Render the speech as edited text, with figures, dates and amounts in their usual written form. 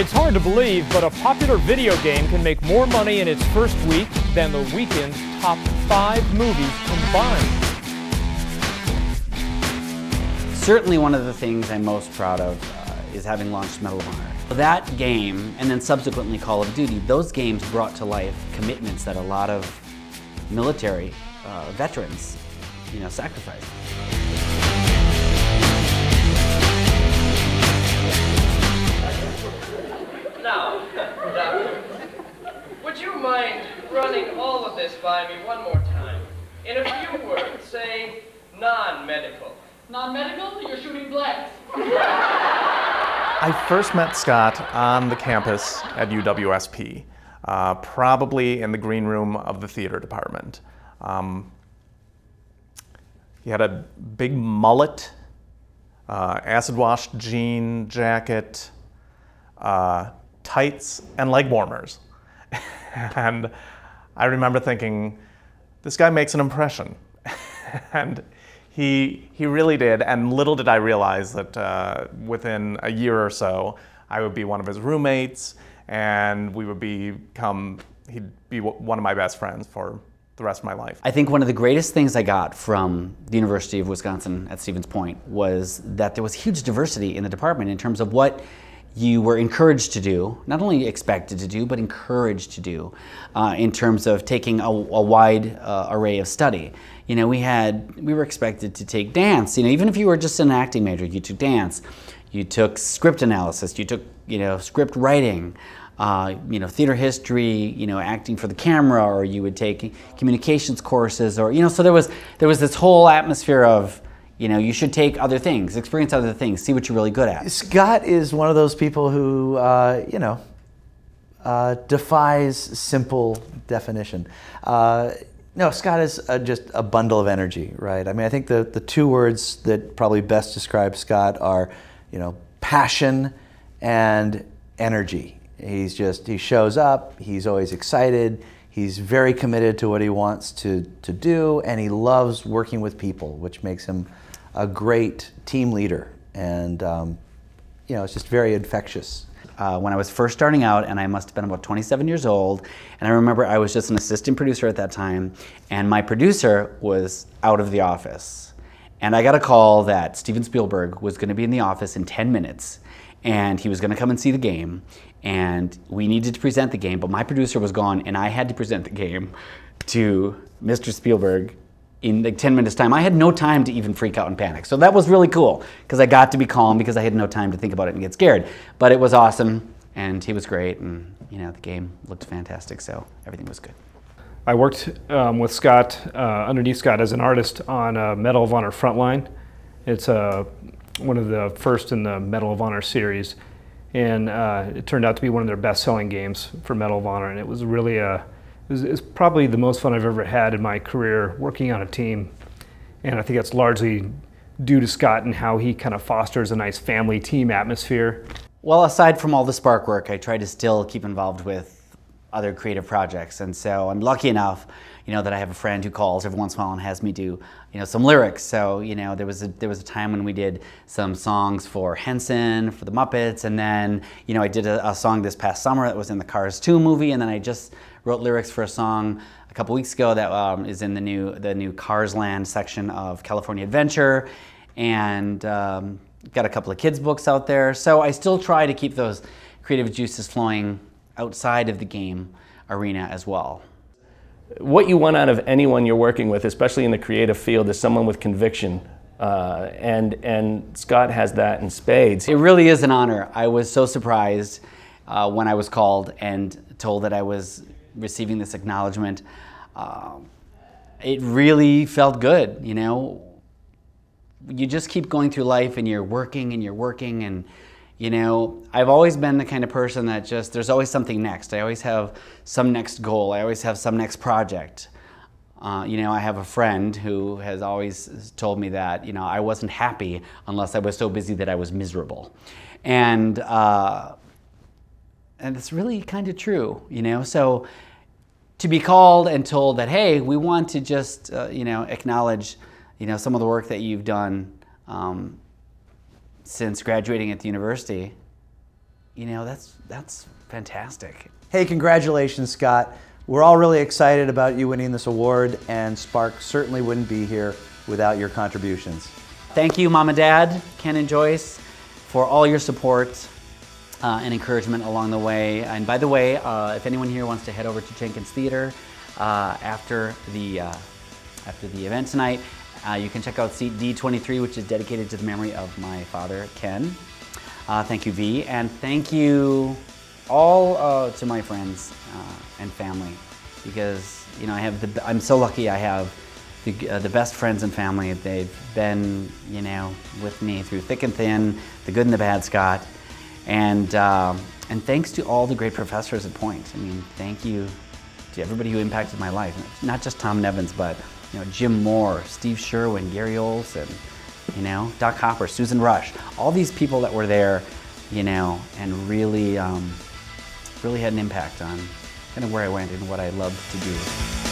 It's hard to believe, but a popular video game can make more money in its first week than the weekend's top 5 movies combined. Certainly one of the things I'm most proud of is having launched Medal of Honor. That game, and then subsequently Call of Duty, those games brought to life commitments that a lot of military veterans, sacrificed. Now, Doctor, would you mind running all of this by me one more time? In a few words, say non-medical. Non-medical? You're shooting blanks. I first met Scott on the campus at UWSP, probably in the green room of the theater department. He had a big mullet, acid-washed jean jacket, tights, and leg warmers. And I remember thinking, this guy makes an impression. And he really did, and little did I realize that within a year or so, I would be one of his roommates, and he'd be one of my best friends for the rest of my life. I think one of the greatest things I got from the University of Wisconsin at Stevens Point was that there was huge diversity in the department in terms of what you were encouraged to do, not only expected to do, but encouraged to do in terms of taking a wide array of study. We were expected to take dance. Even if you were just an acting major, you took dance, you took script analysis, you took script writing, theater history, acting for the camera, or you would take communications courses, or so there was this whole atmosphere of you should take other things, experience other things, see what you're really good at. Scott is one of those people who defies simple definition. No, Scott is just a bundle of energy, right? I mean, I think the 2 words that probably best describe Scott are, passion and energy. He shows up, he's always excited, he's very committed to what he wants to do, and he loves working with people, which makes him a great team leader. And, it's just very infectious. When I was first starting out, and I must have been about 27 years old, and I remember I was just an assistant producer at that time, and my producer was out of the office. And I got a call that Steven Spielberg was going to be in the office in 10 minutes, and he was going to come and see the game, and we needed to present the game, but my producer was gone, and I had to present the game to Mr. Spielberg in like 10 minutes time. I had no time to even freak out and panic. So that was really cool because I got to be calm because I had no time to think about it and get scared. But it was awesome, and he was great, and the game looked fantastic, so everything was good. I worked with Scott, underneath Scott as an artist on Medal of Honor Frontline. It's one of the first in the Medal of Honor series, and it turned out to be one of their best-selling games for Medal of Honor, and it was really it's probably the most fun I've ever had in my career working on a team. And I think that's largely due to Scott and how he kind of fosters a nice family team atmosphere. Well, aside from all the spark work, I try to still keep involved with other creative projects. And so I'm lucky enough, that I have a friend who calls every once in a while and has me do, some lyrics. So, there was a time when we did some songs for Henson, for the Muppets, and then, I did a song this past summer that was in the Cars 2 movie, and then I just wrote lyrics for a song a couple weeks ago that is in the new Cars Land section of California Adventure, and got a couple of kids' books out there. So I still try to keep those creative juices flowing outside of the game arena as well. What you want out of anyone you're working with, especially in the creative field, is someone with conviction. And Scott has that in spades. It really is an honor. I was so surprised when I was called and told that I was receiving this acknowledgement. It really felt good, You just keep going through life and you're working and I've always been the kind of person that there's always something next. I always have some next goal. I always have some next project. I have a friend who has always told me that, I wasn't happy unless I was so busy that I was miserable. And it's really kind of true, So to be called and told that, hey, we want to just, acknowledge, some of the work that you've done since graduating at the university, you know, that's fantastic. Hey, congratulations, Scott. We're all really excited about you winning this award, and Spark certainly wouldn't be here without your contributions. Thank you, Mom and Dad, Ken and Joyce, for all your support and encouragement along the way. And by the way, if anyone here wants to head over to Jenkins Theater after the event tonight, you can check out seat D23, which is dedicated to the memory of my father, Ken. Thank you, V, and thank you all to my friends and family, because you know I'm so lucky I have the best friends and family. They've been, you know, with me through thick and thin, the good and the bad, Scott. And thanks to all the great professors at Point. I mean, thank you to everybody who impacted my life. Not just Tom Nevins, but you know, Jim Moore, Steve Sherwin, Gary Olson, you know, Doc Hopper, Susan Rush. All these people that were there, you know, and really, really had an impact on kind of where I went and what I loved to do.